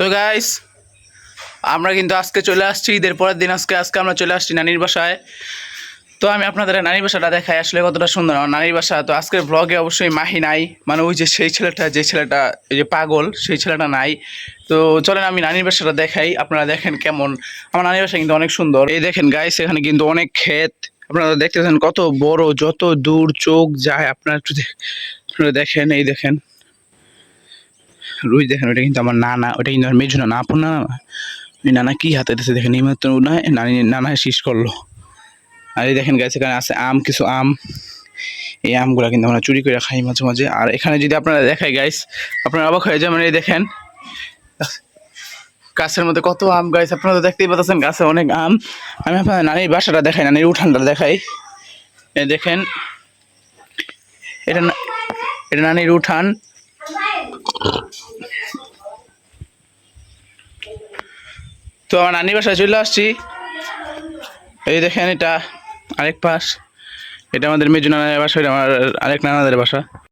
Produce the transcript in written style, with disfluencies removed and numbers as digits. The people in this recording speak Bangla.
তো গাইস আমরা কিন্তু আজকে চলে আসছি ঈদের পরের দিন। আজকে আমরা চলে আসছি নানির বাসায়। তো আমি আপনাদের নানির বাসাটা দেখাই আসলে কতটা সুন্দর আমার নানির বাসা। তো আজকের ব্লগে অবশ্যই মাহি নাই, মানে ওই যে সেই ছেলেটা, যে ছেলেটা এই যে পাগল, সেই ছেলেটা নাই। তো চলেন আমি নানির বাসাটা দেখাই, আপনারা দেখেন কেমন। আমার নানির বাসা কিন্তু অনেক সুন্দর। এই দেখেন গাইস, এখানে কিন্তু অনেক ক্ষেত, আপনারা দেখতেছেন কত বড়, যত দূর চোখ যায় আপনারা একটু আপনারা দেখেন। এই দেখেন রুই, দেখেন ওটা কিন্তু আমার নানা, ওটা কিন্তু আমার মেজু নানা, আপন নানা না। ওই নানা কি হাতে দিতেছে দেখেন, এই মাত্র নানি নানা শীষ করলো। আর এই দেখেন গাছ, এখানে আছে আম, কিছু আম। এই আমগুলা কিন্তু আমরা চুরি করে খাই মাঝে মাঝে। আর এখানে যদি আপনারা দেখাই গাইস, আপনারা অবাক হয়ে যাবেন। এই দেখেন গাছের মধ্যে কত আম গাইস, আপনারা তো দেখতেই পাচ্ছেন গাছে অনেক আম। আমি আপনার নানির বাসাটা দেখাই, নানির উঠানটা দেখাই। এই দেখেন এটা এটা নানির উঠান। তো আমার নানির বাসায় চলে আসছি। এই দেখেন এটা আরেক পাশ, এটা আমাদের মেজু নানার বাসা, এটা আমার আরেক নানাদের বাসা।